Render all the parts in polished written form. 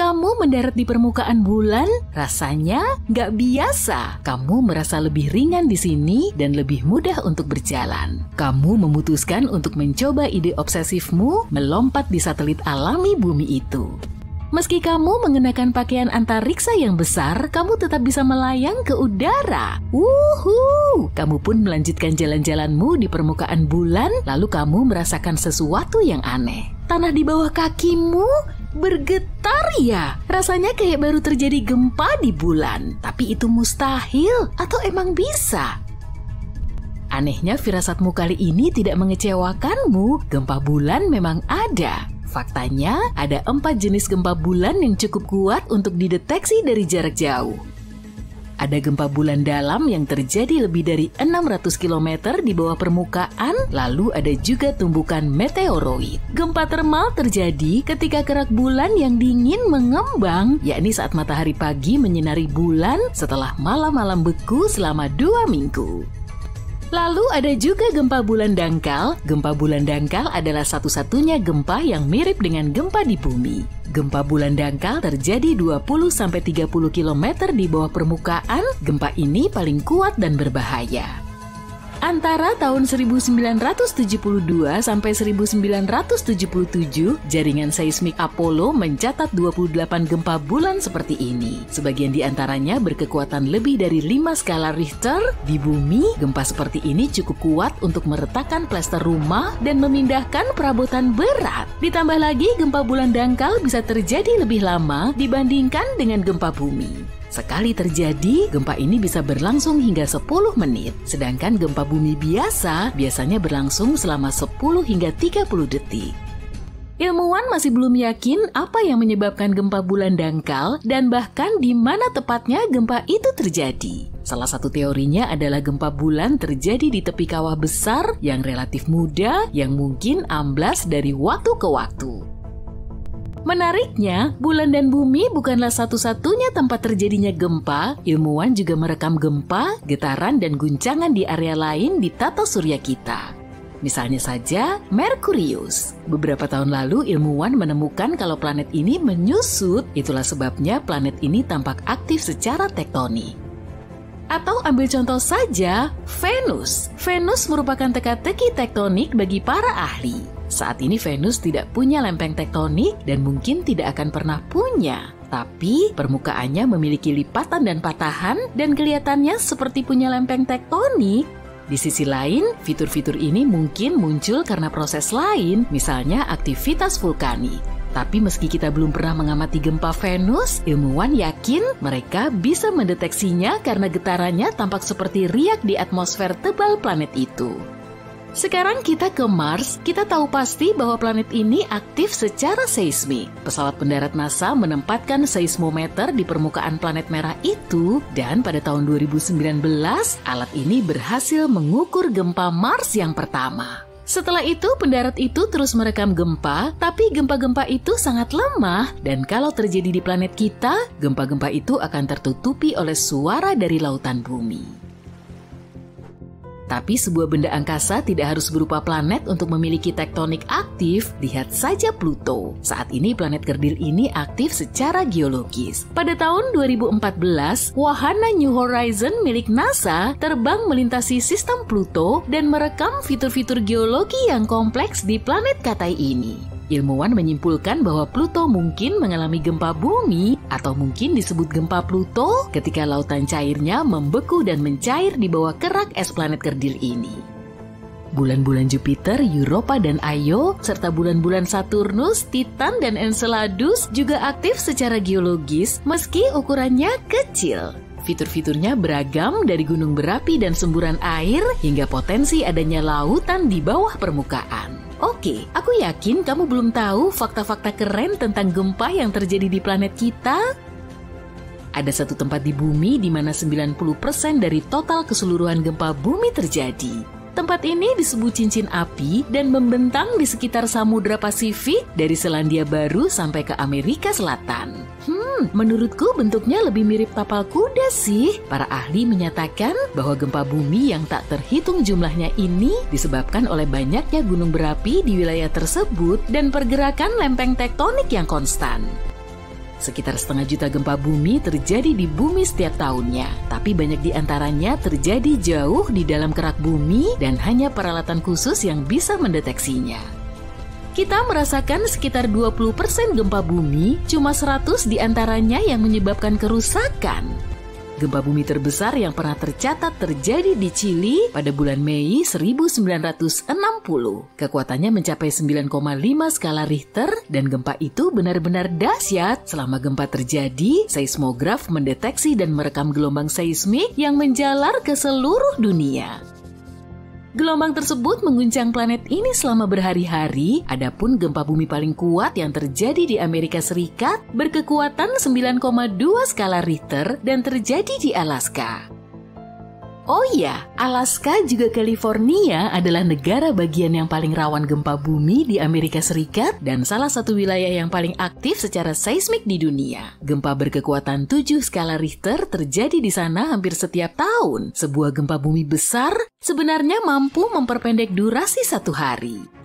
kamu mendarat di permukaan bulan, rasanya nggak biasa. Kamu merasa lebih ringan di sini dan lebih mudah untuk berjalan. Kamu memutuskan untuk mencoba ide obsesifmu melompat di satelit alami bumi itu. Meski kamu mengenakan pakaian antariksa yang besar, kamu tetap bisa melayang ke udara. Wuhu! Kamu pun melanjutkan jalan-jalanmu di permukaan bulan, lalu kamu merasakan sesuatu yang aneh. Tanah di bawah kakimu bergetar ya. Rasanya kayak baru terjadi gempa di bulan. Tapi itu mustahil atau emang bisa? Anehnya firasatmu kali ini tidak mengecewakanmu. Gempa bulan memang ada. Faktanya, ada 4 jenis gempa bulan yang cukup kuat untuk dideteksi dari jarak jauh. Ada gempa bulan dalam yang terjadi lebih dari 600 km di bawah permukaan, lalu ada juga tumbukan meteoroid. Gempa termal terjadi ketika kerak bulan yang dingin mengembang, yakni saat matahari pagi menyinari bulan setelah malam-malam beku selama 2 minggu. Lalu ada juga gempa bulan dangkal. Gempa bulan dangkal adalah satu-satunya gempa yang mirip dengan gempa di bumi. Gempa bulan dangkal terjadi 20-30 km di bawah permukaan. Gempa ini paling kuat dan berbahaya. Antara tahun 1972 sampai 1977, jaringan seismik Apollo mencatat 28 gempa bulan seperti ini. Sebagian di antaranya berkekuatan lebih dari 5 skala Richter. Di bumi, gempa seperti ini cukup kuat untuk meretakkan plester rumah dan memindahkan perabotan berat. Ditambah lagi, gempa bulan dangkal bisa terjadi lebih lama dibandingkan dengan gempa bumi. Sekali terjadi, gempa ini bisa berlangsung hingga 10 menit, sedangkan gempa bumi biasanya berlangsung selama 10 hingga 30 detik. Ilmuwan masih belum yakin apa yang menyebabkan gempa bulan dangkal dan bahkan di mana tepatnya gempa itu terjadi. Salah satu teorinya adalah gempa bulan terjadi di tepi kawah besar yang relatif muda yang mungkin amblas dari waktu ke waktu. Menariknya, bulan dan bumi bukanlah satu-satunya tempat terjadinya gempa. Ilmuwan juga merekam gempa, getaran, dan guncangan di area lain di tata surya kita. Misalnya saja, Merkurius. Beberapa tahun lalu, ilmuwan menemukan kalau planet ini menyusut. Itulah sebabnya planet ini tampak aktif secara tektonik. Atau ambil contoh saja, Venus. Venus merupakan teka-teki tektonik bagi para ahli. Saat ini Venus tidak punya lempeng tektonik dan mungkin tidak akan pernah punya. Tapi permukaannya memiliki lipatan dan patahan dan kelihatannya seperti punya lempeng tektonik. Di sisi lain, fitur-fitur ini mungkin muncul karena proses lain, misalnya aktivitas vulkanik. Tapi meski kita belum pernah mengamati gempa Venus, ilmuwan yakin mereka bisa mendeteksinya karena getarannya tampak seperti riak di atmosfer tebal planet itu. Sekarang kita ke Mars, kita tahu pasti bahwa planet ini aktif secara seismik. Pesawat pendarat NASA menempatkan seismometer di permukaan planet merah itu, dan pada tahun 2019, alat ini berhasil mengukur gempa Mars yang pertama. Setelah itu, pendarat itu terus merekam gempa, tapi gempa-gempa itu sangat lemah, dan kalau terjadi di planet kita, gempa-gempa itu akan tertutupi oleh suara dari lautan bumi. Tapi sebuah benda angkasa tidak harus berupa planet untuk memiliki tektonik aktif. Lihat saja Pluto. Saat ini planet kerdil ini aktif secara geologis. Pada tahun 2014, wahana New Horizon milik NASA terbang melintasi sistem Pluto dan merekam fitur-fitur geologi yang kompleks di planet Katai ini. Ilmuwan menyimpulkan bahwa Pluto mungkin mengalami gempa bumi atau mungkin disebut gempa Pluto ketika lautan cairnya membeku dan mencair di bawah kerak es planet kerdil ini. Bulan-bulan Jupiter, Europa, dan Io, serta bulan-bulan Saturnus, Titan, dan Enceladus juga aktif secara geologis meski ukurannya kecil. Fitur-fiturnya beragam dari gunung berapi dan semburan air hingga potensi adanya lautan di bawah permukaan. Oke, aku yakin kamu belum tahu fakta-fakta keren tentang gempa yang terjadi di planet kita. Ada satu tempat di bumi di mana 90% dari total keseluruhan gempa bumi terjadi. Tempat ini disebut cincin api dan membentang di sekitar Samudra Pasifik dari Selandia Baru sampai ke Amerika Selatan. Menurutku bentuknya lebih mirip tapal kuda sih. Para ahli menyatakan bahwa gempa bumi yang tak terhitung jumlahnya ini disebabkan oleh banyaknya gunung berapi di wilayah tersebut dan pergerakan lempeng tektonik yang konstan. Sekitar 1,5 juta gempa bumi terjadi di bumi setiap tahunnya, tapi banyak di antaranya terjadi jauh di dalam kerak bumi dan hanya peralatan khusus yang bisa mendeteksinya. Kita merasakan sekitar 20% gempa bumi, cuma 100 di antaranya yang menyebabkan kerusakan. Gempa bumi terbesar yang pernah tercatat terjadi di Chili pada bulan Mei 1960. Kekuatannya mencapai 9,5 skala Richter dan gempa itu benar-benar dahsyat. Selama gempa terjadi, seismograf mendeteksi dan merekam gelombang seismik yang menjalar ke seluruh dunia. Gelombang tersebut mengguncang planet ini selama berhari-hari. Adapun gempa bumi paling kuat yang terjadi di Amerika Serikat berkekuatan 9,2 skala Richter dan terjadi di Alaska. Oh iya, Alaska juga California adalah negara bagian yang paling rawan gempa bumi di Amerika Serikat dan salah satu wilayah yang paling aktif secara seismik di dunia. Gempa berkekuatan 7 skala Richter terjadi di sana hampir setiap tahun. Sebuah gempa bumi besar sebenarnya mampu memperpendek durasi 1 hari.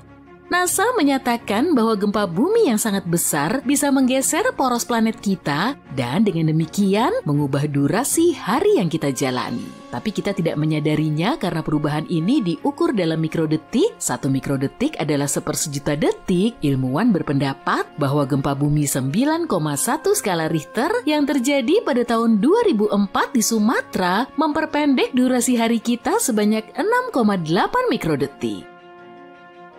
NASA menyatakan bahwa gempa bumi yang sangat besar bisa menggeser poros planet kita dan dengan demikian mengubah durasi hari yang kita jalani. Tapi kita tidak menyadarinya karena perubahan ini diukur dalam mikrodetik. 1 mikrodetik adalah 1/100.000 detik. Ilmuwan berpendapat bahwa gempa bumi 9,1 skala Richter yang terjadi pada tahun 2004 di Sumatera memperpendek durasi hari kita sebanyak 6,8 mikrodetik.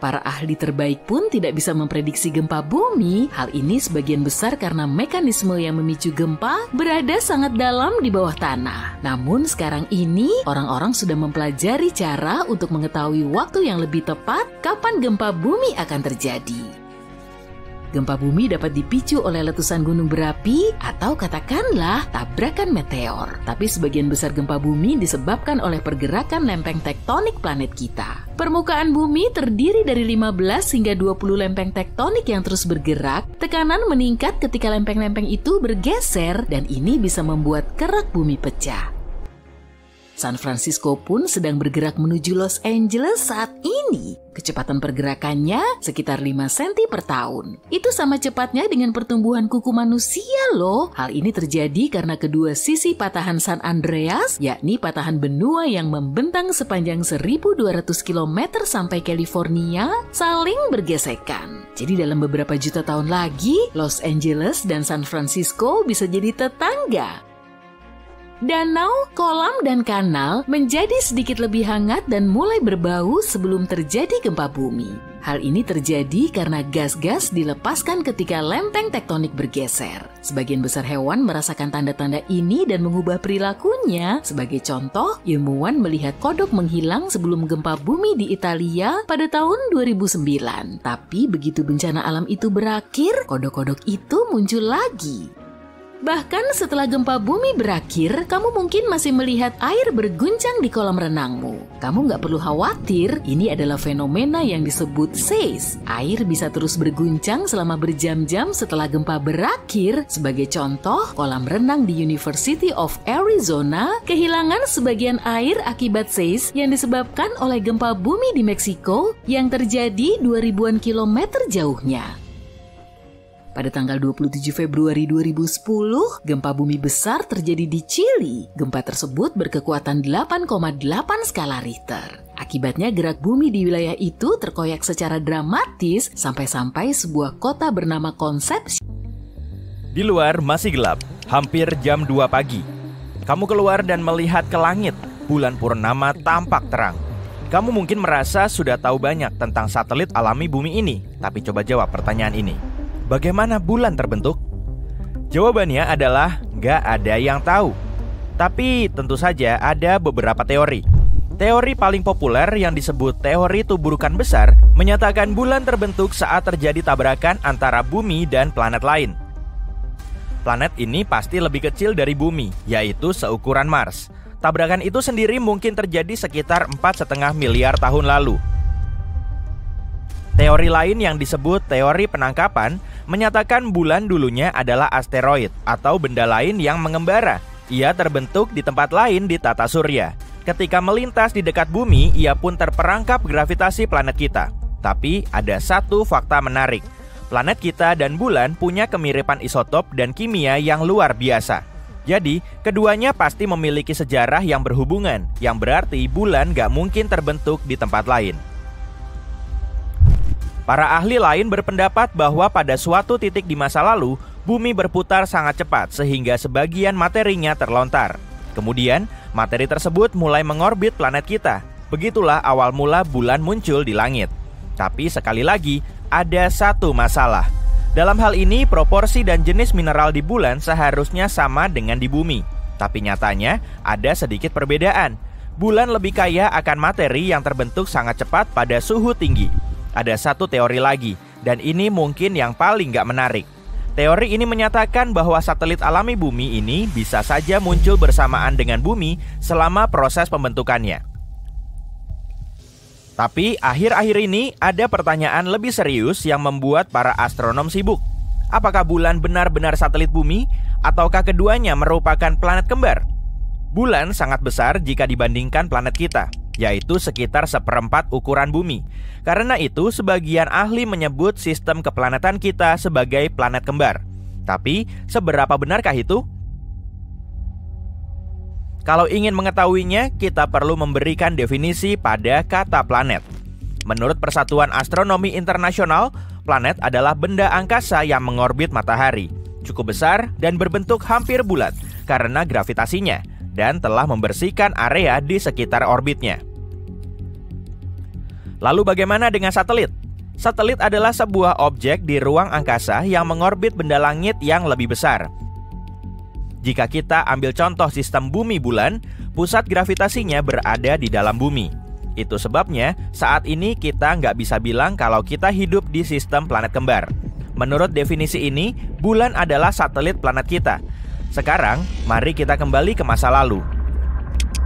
Para ahli terbaik pun tidak bisa memprediksi gempa bumi. Hal ini sebagian besar karena mekanisme yang memicu gempa berada sangat dalam di bawah tanah. Namun sekarang ini orang-orang sudah mempelajari cara untuk mengetahui waktu yang lebih tepat kapan gempa bumi akan terjadi. Gempa bumi dapat dipicu oleh letusan gunung berapi atau katakanlah tabrakan meteor. Tapi sebagian besar gempa bumi disebabkan oleh pergerakan lempeng tektonik planet kita. Permukaan bumi terdiri dari 15 hingga 20 lempeng tektonik yang terus bergerak. Tekanan meningkat ketika lempeng-lempeng itu bergeser dan ini bisa membuat kerak bumi pecah. San Francisco pun sedang bergerak menuju Los Angeles saat ini. Kecepatan pergerakannya sekitar 5 cm per tahun. Itu sama cepatnya dengan pertumbuhan kuku manusia loh. Hal ini terjadi karena kedua sisi patahan San Andreas, yakni patahan benua yang membentang sepanjang 1.200 km sampai California, saling bergesekan. Jadi dalam beberapa juta tahun lagi, Los Angeles dan San Francisco bisa jadi tetangga. Danau, kolam, dan kanal menjadi sedikit lebih hangat dan mulai berbau sebelum terjadi gempa bumi. Hal ini terjadi karena gas-gas dilepaskan ketika lempeng tektonik bergeser. Sebagian besar hewan merasakan tanda-tanda ini dan mengubah perilakunya. Sebagai contoh, ilmuwan melihat kodok menghilang sebelum gempa bumi di Italia pada tahun 2009. Tapi begitu bencana alam itu berakhir, kodok-kodok itu muncul lagi. Bahkan setelah gempa bumi berakhir, kamu mungkin masih melihat air berguncang di kolam renangmu. Kamu nggak perlu khawatir, ini adalah fenomena yang disebut seis. Air bisa terus berguncang selama berjam-jam setelah gempa berakhir. Sebagai contoh, kolam renang di University of Arizona kehilangan sebagian air akibat seis yang disebabkan oleh gempa bumi di Meksiko yang terjadi 2000-an kilometer jauhnya. Pada tanggal 27 Februari 2010, gempa bumi besar terjadi di Chili. Gempa tersebut berkekuatan 8,8 skala Richter. Akibatnya gerak bumi di wilayah itu terkoyak secara dramatis sampai-sampai sebuah kota bernama Concepcion. Di luar masih gelap, hampir jam 2 pagi. Kamu keluar dan melihat ke langit, bulan purnama tampak terang. Kamu mungkin merasa sudah tahu banyak tentang satelit alami bumi ini, tapi coba jawab pertanyaan ini. Bagaimana bulan terbentuk? Jawabannya adalah nggak ada yang tahu. Tapi tentu saja ada beberapa teori. Teori paling populer yang disebut teori tuburukan besar menyatakan bulan terbentuk saat terjadi tabrakan antara bumi dan planet lain. Planet ini pasti lebih kecil dari bumi, yaitu seukuran Mars. Tabrakan itu sendiri mungkin terjadi sekitar 4,5 miliar tahun lalu. Teori lain yang disebut teori penangkapan menyatakan bulan dulunya adalah asteroid atau benda lain yang mengembara. Ia terbentuk di tempat lain di tata surya. Ketika melintas di dekat bumi, ia pun terperangkap gravitasi planet kita. Tapi ada satu fakta menarik. Planet kita dan bulan punya kemiripan isotop dan kimia yang luar biasa. Jadi, keduanya pasti memiliki sejarah yang berhubungan, yang berarti bulan gak mungkin terbentuk di tempat lain. Para ahli lain berpendapat bahwa pada suatu titik di masa lalu, bumi berputar sangat cepat sehingga sebagian materinya terlontar. Kemudian, materi tersebut mulai mengorbit planet kita. Begitulah awal mula bulan muncul di langit. Tapi sekali lagi, ada satu masalah. Dalam hal ini, proporsi dan jenis mineral di bulan seharusnya sama dengan di bumi. Tapi nyatanya, ada sedikit perbedaan. Bulan lebih kaya akan materi yang terbentuk sangat cepat pada suhu tinggi. Ada satu teori lagi, dan ini mungkin yang paling gak menarik. Teori ini menyatakan bahwa satelit alami bumi ini bisa saja muncul bersamaan dengan bumi selama proses pembentukannya. Tapi akhir-akhir ini ada pertanyaan lebih serius yang membuat para astronom sibuk. Apakah bulan benar-benar satelit bumi, ataukah keduanya merupakan planet kembar? Bulan sangat besar jika dibandingkan planet kita, yaitu sekitar 1/4 ukuran bumi. Karena itu, sebagian ahli menyebut sistem keplanetan kita sebagai planet kembar. Tapi, seberapa benarkah itu? Kalau ingin mengetahuinya, kita perlu memberikan definisi pada kata planet. Menurut Persatuan Astronomi Internasional, planet adalah benda angkasa yang mengorbit matahari, cukup besar dan berbentuk hampir bulat karena gravitasinya, dan telah membersihkan area di sekitar orbitnya. Lalu bagaimana dengan satelit? Satelit adalah sebuah objek di ruang angkasa yang mengorbit benda langit yang lebih besar. Jika kita ambil contoh sistem bumi bulan, pusat gravitasinya berada di dalam bumi. Itu sebabnya saat ini kita nggak bisa bilang kalau kita hidup di sistem planet kembar. Menurut definisi ini, bulan adalah satelit planet kita. Sekarang, mari kita kembali ke masa lalu.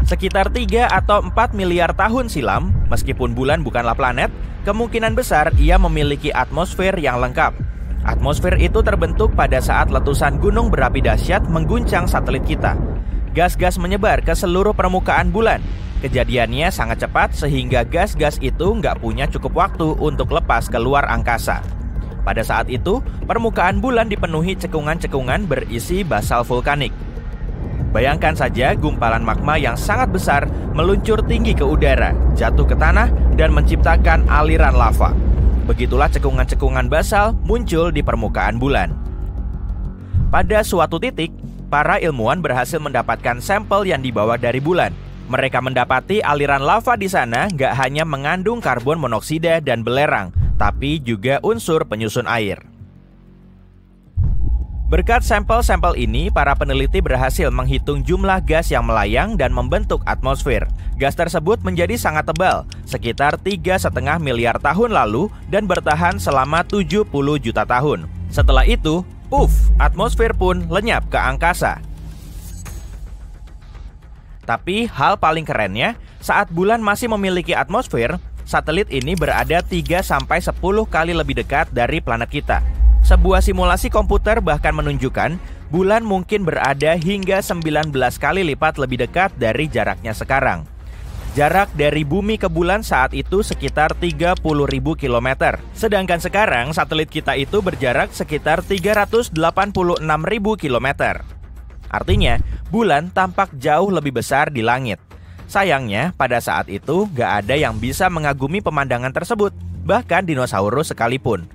Sekitar 3 atau 4 miliar tahun silam, meskipun bulan bukanlah planet, kemungkinan besar ia memiliki atmosfer yang lengkap. Atmosfer itu terbentuk pada saat letusan gunung berapi dahsyat mengguncang satelit kita. Gas-gas menyebar ke seluruh permukaan bulan. Kejadiannya sangat cepat sehingga gas-gas itu nggak punya cukup waktu untuk lepas keluar angkasa. Pada saat itu, permukaan bulan dipenuhi cekungan-cekungan berisi basal vulkanik. Bayangkan saja gumpalan magma yang sangat besar meluncur tinggi ke udara, jatuh ke tanah, dan menciptakan aliran lava. Begitulah cekungan-cekungan basal muncul di permukaan bulan. Pada suatu titik, para ilmuwan berhasil mendapatkan sampel yang dibawa dari bulan. Mereka mendapati aliran lava di sana nggak hanya mengandung karbon monoksida dan belerang, tapi juga unsur penyusun air. Berkat sampel-sampel ini, para peneliti berhasil menghitung jumlah gas yang melayang dan membentuk atmosfer. Gas tersebut menjadi sangat tebal, sekitar 3,5 miliar tahun lalu dan bertahan selama 70 juta tahun. Setelah itu, atmosfer pun lenyap ke angkasa. Tapi hal paling kerennya, saat bulan masih memiliki atmosfer, satelit ini berada 3-10 kali lebih dekat dari planet kita. Sebuah simulasi komputer bahkan menunjukkan bulan mungkin berada hingga 19 kali lipat lebih dekat dari jaraknya sekarang. Jarak dari bumi ke bulan saat itu sekitar 30.000 km. Sedangkan sekarang satelit kita itu berjarak sekitar 386.000 km. Artinya, bulan tampak jauh lebih besar di langit. Sayangnya, pada saat itu gak ada yang bisa mengagumi pemandangan tersebut, bahkan dinosaurus sekalipun.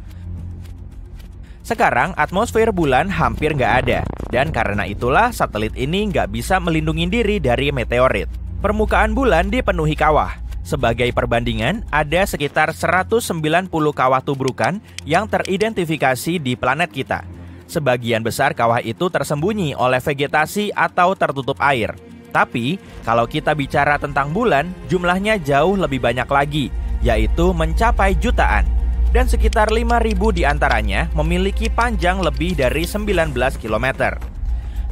Sekarang atmosfer bulan hampir nggak ada, dan karena itulah satelit ini nggak bisa melindungi diri dari meteorit. Permukaan bulan dipenuhi kawah. Sebagai perbandingan, ada sekitar 190 kawah tubrukan yang teridentifikasi di planet kita. Sebagian besar kawah itu tersembunyi oleh vegetasi atau tertutup air. Tapi, kalau kita bicara tentang bulan, jumlahnya jauh lebih banyak lagi, yaitu mencapai jutaan. Dan sekitar 5.000 diantaranya memiliki panjang lebih dari 19 km.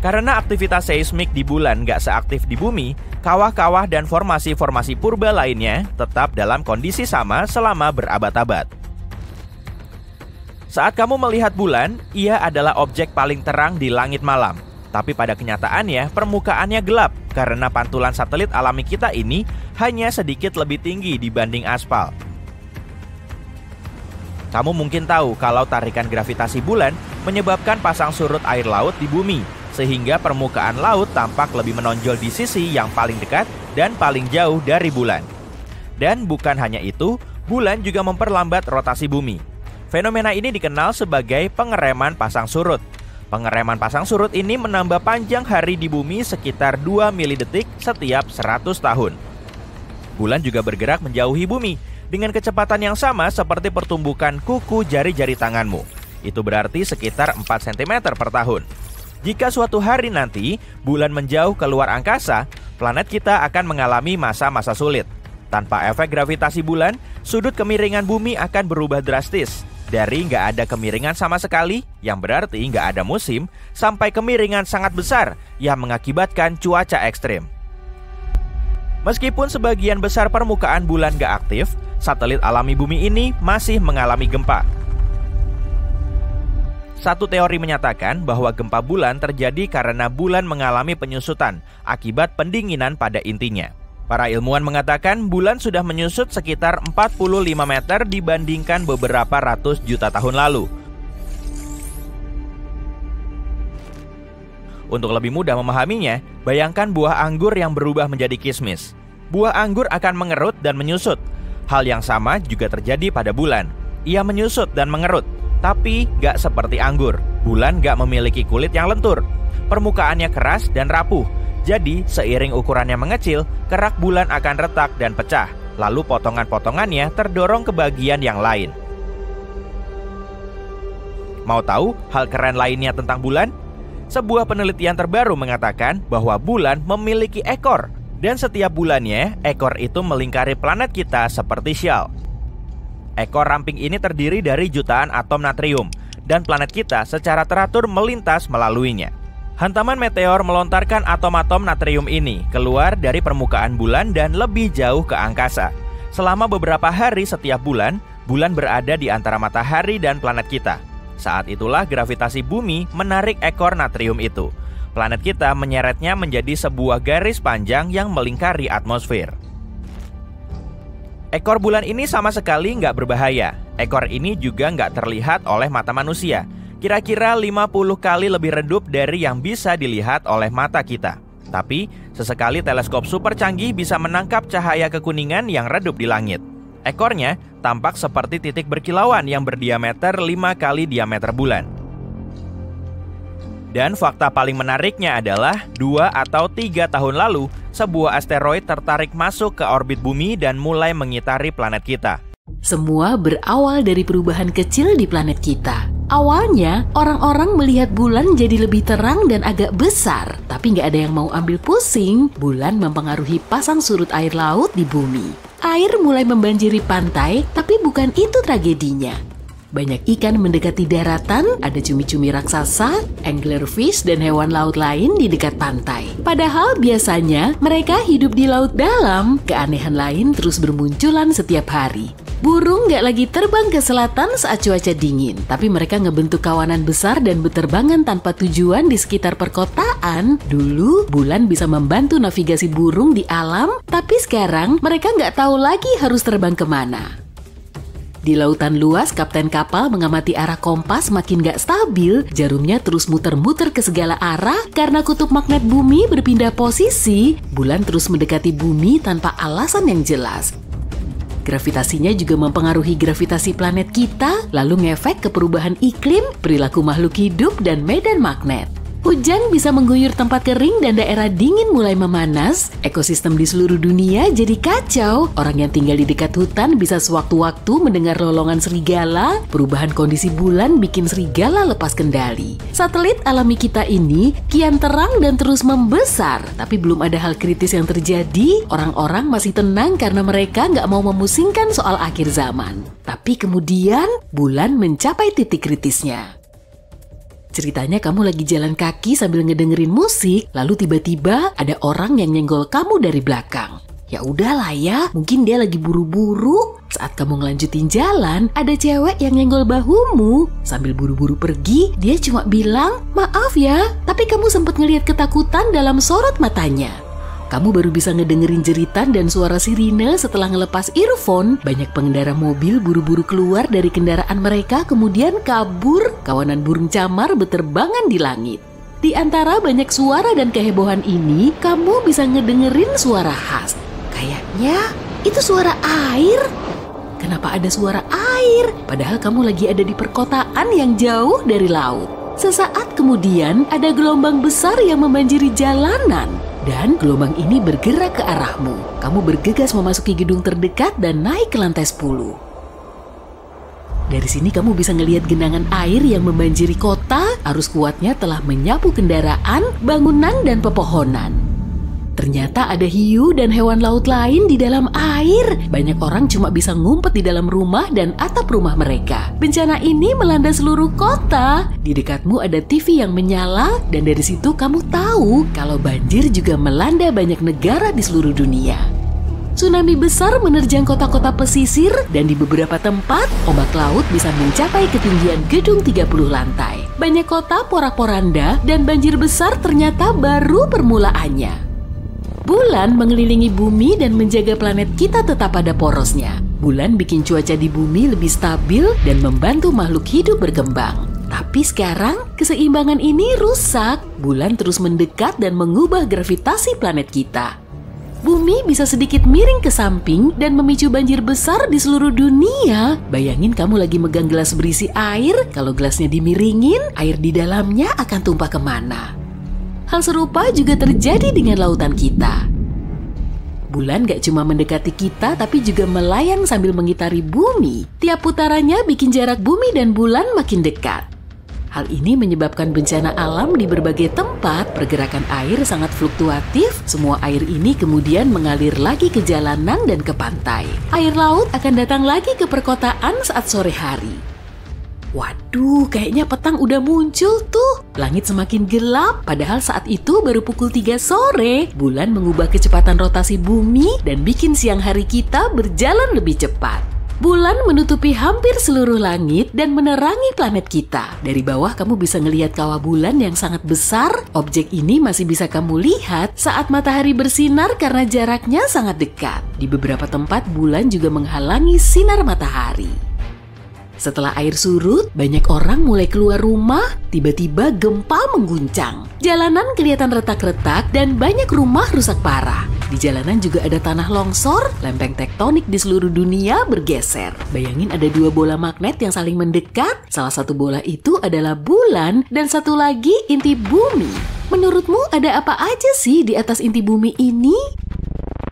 Karena aktivitas seismik di bulan nggak seaktif di bumi, kawah-kawah dan formasi-formasi purba lainnya tetap dalam kondisi sama selama berabad-abad. Saat kamu melihat bulan, ia adalah objek paling terang di langit malam. Tapi pada kenyataannya, permukaannya gelap karena pantulan satelit alami kita ini hanya sedikit lebih tinggi dibanding aspal. Kamu mungkin tahu kalau tarikan gravitasi bulan menyebabkan pasang surut air laut di bumi, sehingga permukaan laut tampak lebih menonjol di sisi yang paling dekat dan paling jauh dari bulan. Dan bukan hanya itu, bulan juga memperlambat rotasi bumi. Fenomena ini dikenal sebagai pengereman pasang surut. Pengereman pasang surut ini menambah panjang hari di bumi sekitar 2 milidetik setiap 100 tahun. Bulan juga bergerak menjauhi bumi dengan kecepatan yang sama seperti pertumbukan kuku jari-jari tanganmu. Itu berarti sekitar 4 cm per tahun. Jika suatu hari nanti bulan menjauh keluar angkasa, planet kita akan mengalami masa-masa sulit. Tanpa efek gravitasi bulan, sudut kemiringan bumi akan berubah drastis. Dari nggak ada kemiringan sama sekali, yang berarti nggak ada musim, sampai kemiringan sangat besar yang mengakibatkan cuaca ekstrim. Meskipun sebagian besar permukaan bulan nggak aktif, satelit alami bumi ini masih mengalami gempa. Satu teori menyatakan bahwa gempa bulan terjadi karena bulan mengalami penyusutan akibat pendinginan pada intinya. Para ilmuwan mengatakan bulan sudah menyusut sekitar 45 meter dibandingkan beberapa ratus juta tahun lalu. Untuk lebih mudah memahaminya, bayangkan buah anggur yang berubah menjadi kismis. Buah anggur akan mengerut dan menyusut. Hal yang sama juga terjadi pada bulan. Ia menyusut dan mengerut, tapi gak seperti anggur. Bulan gak memiliki kulit yang lentur. Permukaannya keras dan rapuh. Jadi, seiring ukurannya mengecil, kerak bulan akan retak dan pecah. Lalu potongan-potongannya terdorong ke bagian yang lain. Mau tahu hal keren lainnya tentang bulan? Sebuah penelitian terbaru mengatakan bahwa bulan memiliki ekor. Dan setiap bulannya, ekor itu melingkari planet kita seperti syal. Ekor ramping ini terdiri dari jutaan atom natrium. Dan planet kita secara teratur melintas melaluinya. Hantaman meteor melontarkan atom-atom natrium ini keluar dari permukaan bulan dan lebih jauh ke angkasa. Selama beberapa hari setiap bulan, bulan berada di antara matahari dan planet kita. Saat itulah gravitasi bumi menarik ekor natrium itu. Planet kita menyeretnya menjadi sebuah garis panjang yang melingkari atmosfer. Ekor bulan ini sama sekali nggak berbahaya. Ekor ini juga nggak terlihat oleh mata manusia. Kira-kira 50 kali lebih redup dari yang bisa dilihat oleh mata kita. Tapi, sesekali teleskop super canggih bisa menangkap cahaya kekuningan yang redup di langit. Ekornya tampak seperti titik berkilauan yang berdiameter 5 kali diameter bulan. Dan fakta paling menariknya adalah 2 atau 3 tahun lalu, sebuah asteroid tertarik masuk ke orbit bumi dan mulai mengitari planet kita. Semua berawal dari perubahan kecil di planet kita. Awalnya, orang-orang melihat bulan jadi lebih terang dan agak besar. Tapi nggak ada yang mau ambil pusing, bulan mempengaruhi pasang surut air laut di bumi. Air mulai membanjiri pantai, tapi bukan itu tragedinya. Banyak ikan mendekati daratan, ada cumi-cumi raksasa, anglerfish, dan hewan laut lain di dekat pantai. Padahal biasanya mereka hidup di laut dalam, keanehan lain terus bermunculan setiap hari. Burung nggak lagi terbang ke selatan saat cuaca dingin, tapi mereka ngebentuk kawanan besar dan berterbangan tanpa tujuan di sekitar perkotaan. Dulu, bulan bisa membantu navigasi burung di alam, tapi sekarang mereka nggak tahu lagi harus terbang kemana. Di lautan luas, kapten kapal mengamati arah kompas makin gak stabil, jarumnya terus muter-muter ke segala arah karena kutub magnet bumi berpindah posisi, bulan terus mendekati bumi tanpa alasan yang jelas. Gravitasinya juga mempengaruhi gravitasi planet kita, lalu ngefek ke perubahan iklim, perilaku makhluk hidup, dan medan magnet. Hujan bisa mengguyur tempat kering dan daerah dingin mulai memanas, ekosistem di seluruh dunia jadi kacau, orang yang tinggal di dekat hutan bisa sewaktu-waktu mendengar lolongan serigala, perubahan kondisi bulan bikin serigala lepas kendali. Satelit alami kita ini kian terang dan terus membesar, tapi belum ada hal kritis yang terjadi, orang-orang masih tenang karena mereka nggak mau memusingkan soal akhir zaman. Tapi kemudian, bulan mencapai titik kritisnya. Ceritanya kamu lagi jalan kaki sambil ngedengerin musik, lalu tiba-tiba ada orang yang nyenggol kamu dari belakang. Ya udahlah ya, mungkin dia lagi buru-buru. Saat kamu ngelanjutin jalan, ada cewek yang nyenggol bahumu. Sambil buru-buru pergi, dia cuma bilang, "Maaf ya, tapi kamu sempat ngelihat ketakutan dalam sorot matanya." Kamu baru bisa ngedengerin jeritan dan suara sirine setelah ngelepas earphone. Banyak pengendara mobil buru-buru keluar dari kendaraan mereka kemudian kabur. Kawanan burung camar beterbangan di langit. Di antara banyak suara dan kehebohan ini, kamu bisa ngedengerin suara khas. Kayaknya itu suara air. Kenapa ada suara air? Padahal kamu lagi ada di perkotaan yang jauh dari laut. Sesaat kemudian ada gelombang besar yang membanjiri jalanan. Dan gelombang ini bergerak ke arahmu. Kamu bergegas memasuki gedung terdekat dan naik ke lantai 10. Dari sini kamu bisa ngelihat genangan air yang membanjiri kota. Arus kuatnya telah menyapu kendaraan, bangunan, dan pepohonan. Ternyata ada hiu dan hewan laut lain di dalam air. Banyak orang cuma bisa ngumpet di dalam rumah dan atap rumah mereka. Bencana ini melanda seluruh kota. Di dekatmu ada TV yang menyala dan dari situ kamu tahu kalau banjir juga melanda banyak negara di seluruh dunia. Tsunami besar menerjang kota-kota pesisir dan di beberapa tempat ombak laut bisa mencapai ketinggian gedung 30 lantai. Banyak kota porak-poranda dan banjir besar ternyata baru permulaannya. Bulan mengelilingi bumi dan menjaga planet kita tetap pada porosnya. Bulan bikin cuaca di bumi lebih stabil dan membantu makhluk hidup berkembang. Tapi sekarang keseimbangan ini rusak. Bulan terus mendekat dan mengubah gravitasi planet kita. Bumi bisa sedikit miring ke samping dan memicu banjir besar di seluruh dunia. Bayangin kamu lagi megang gelas berisi air. Kalau gelasnya dimiringin, air di dalamnya akan tumpah kemana? Hal serupa juga terjadi dengan lautan kita. Bulan gak cuma mendekati kita, tapi juga melayang sambil mengitari bumi. Tiap putarannya bikin jarak bumi dan bulan makin dekat. Hal ini menyebabkan bencana alam di berbagai tempat. Pergerakan air sangat fluktuatif. Semua air ini kemudian mengalir lagi ke jalanan dan ke pantai. Air laut akan datang lagi ke perkotaan saat sore hari. Waduh, kayaknya petang udah muncul tuh. Langit semakin gelap, padahal saat itu baru pukul 3 sore. Bulan mengubah kecepatan rotasi bumi dan bikin siang hari kita berjalan lebih cepat. Bulan menutupi hampir seluruh langit dan menerangi planet kita. Dari bawah kamu bisa ngelihat kawah bulan yang sangat besar. Objek ini masih bisa kamu lihat saat matahari bersinar karena jaraknya sangat dekat. Di beberapa tempat bulan juga menghalangi sinar matahari. Setelah air surut, banyak orang mulai keluar rumah. Tiba-tiba gempa mengguncang. Jalanan kelihatan retak-retak dan banyak rumah rusak parah. Di jalanan juga ada tanah longsor, lempeng tektonik di seluruh dunia bergeser. Bayangin ada 2 bola magnet yang saling mendekat. Salah satu bola itu adalah bulan dan satu lagi inti bumi. Menurutmu ada apa aja sih di atas inti bumi ini?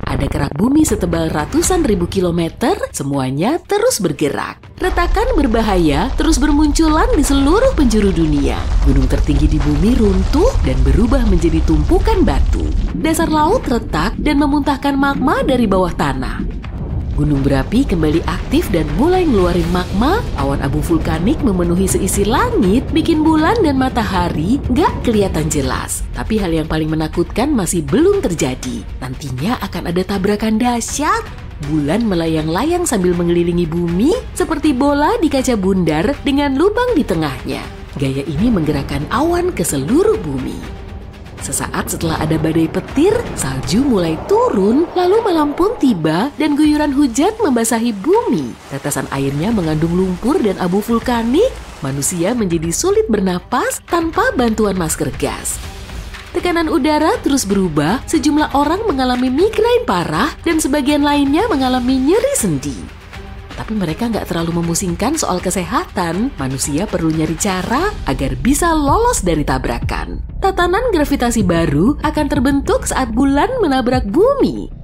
Ada kerak bumi setebal ratusan ribu kilometer, semuanya terus bergerak. Retakan berbahaya terus bermunculan di seluruh penjuru dunia. Gunung tertinggi di bumi runtuh dan berubah menjadi tumpukan batu. Dasar laut retak dan memuntahkan magma dari bawah tanah. Gunung berapi kembali aktif dan mulai ngeluarin magma. Awan abu vulkanik memenuhi seisi langit, bikin bulan dan matahari nggak kelihatan jelas. Tapi hal yang paling menakutkan masih belum terjadi. Nantinya akan ada tabrakan dahsyat. Bulan melayang-layang sambil mengelilingi bumi seperti bola di kaca bundar dengan lubang di tengahnya. Gaya ini menggerakkan awan ke seluruh bumi. Sesaat setelah ada badai petir, salju mulai turun, lalu malam pun tiba dan guyuran hujan membasahi bumi. Tetesan airnya mengandung lumpur dan abu vulkanik. Manusia menjadi sulit bernapas tanpa bantuan masker gas. Tekanan udara terus berubah, sejumlah orang mengalami migrain parah dan sebagian lainnya mengalami nyeri sendi. Tapi mereka nggak terlalu memusingkan soal kesehatan. Manusia perlu nyari cara agar bisa lolos dari tabrakan. Tatanan gravitasi baru akan terbentuk saat bulan menabrak bumi.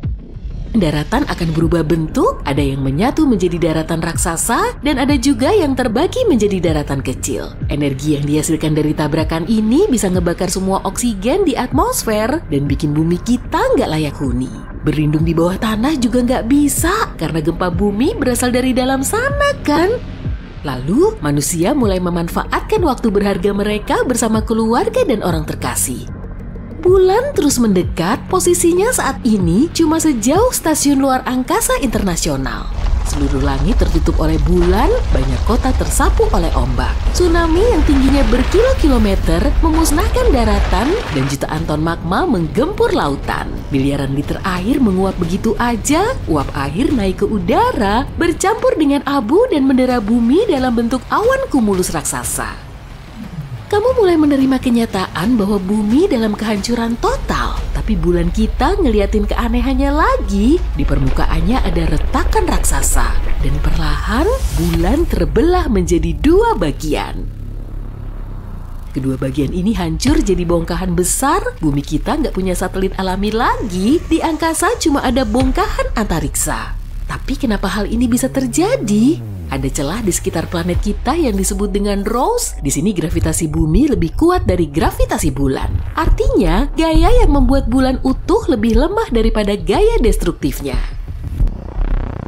Daratan akan berubah bentuk, ada yang menyatu menjadi daratan raksasa, dan ada juga yang terbagi menjadi daratan kecil. Energi yang dihasilkan dari tabrakan ini bisa ngebakar semua oksigen di atmosfer dan bikin bumi kita nggak layak huni. Berlindung di bawah tanah juga nggak bisa, karena gempa bumi berasal dari dalam sana kan? Lalu, manusia mulai memanfaatkan waktu berharga mereka bersama keluarga dan orang terkasih. Bulan terus mendekat, posisinya saat ini cuma sejauh stasiun luar angkasa internasional. Seluruh langit tertutup oleh bulan, banyak kota tersapu oleh ombak. Tsunami yang tingginya berkilo-kilometer memusnahkan daratan dan jutaan ton magma menggempur lautan. Miliaran liter air menguap begitu aja, uap air naik ke udara, bercampur dengan abu dan mendera bumi dalam bentuk awan kumulus raksasa. Kamu mulai menerima kenyataan bahwa bumi dalam kehancuran total, tapi bulan kita ngeliatin keanehannya lagi. Di permukaannya ada retakan raksasa, dan perlahan bulan terbelah menjadi dua bagian. Kedua bagian ini hancur jadi bongkahan besar. Bumi kita nggak punya satelit alami lagi. Di angkasa cuma ada bongkahan antariksa. Tapi kenapa hal ini bisa terjadi? Ada celah di sekitar planet kita yang disebut dengan Ross. Di sini gravitasi bumi lebih kuat dari gravitasi bulan. Artinya, gaya yang membuat bulan utuh lebih lemah daripada gaya destruktifnya.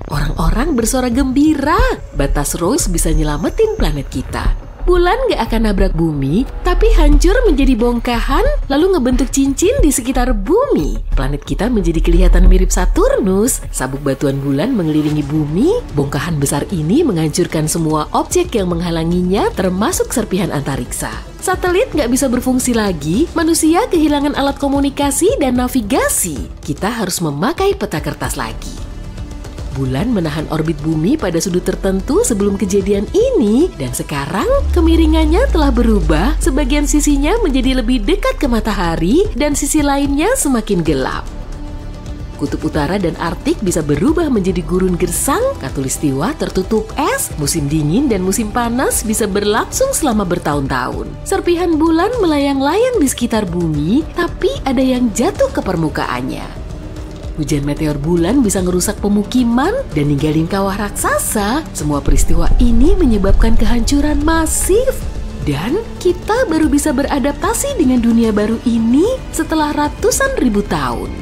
Orang-orang bersuara gembira. Batas Ross bisa nyelamatin planet kita. Bulan gak akan nabrak bumi, tapi hancur menjadi bongkahan, lalu ngebentuk cincin di sekitar bumi. Planet kita menjadi kelihatan mirip Saturnus. Sabuk batuan bulan mengelilingi bumi. Bongkahan besar ini menghancurkan semua objek yang menghalanginya, termasuk serpihan antariksa. Satelit nggak bisa berfungsi lagi, manusia kehilangan alat komunikasi dan navigasi. Kita harus memakai peta kertas lagi. Bulan menahan orbit bumi pada sudut tertentu sebelum kejadian ini, dan sekarang kemiringannya telah berubah. Sebagian sisinya menjadi lebih dekat ke matahari dan sisi lainnya semakin gelap. Kutub utara dan Arktik bisa berubah menjadi gurun gersang, khatulistiwa tertutup es, musim dingin dan musim panas bisa berlangsung selama bertahun-tahun. Serpihan bulan melayang-layang di sekitar bumi, tapi ada yang jatuh ke permukaannya. Hujan meteor bulan bisa ngerusak pemukiman dan ninggalin kawah raksasa. Semua peristiwa ini menyebabkan kehancuran masif. Dan kita baru bisa beradaptasi dengan dunia baru ini setelah ratusan ribu tahun.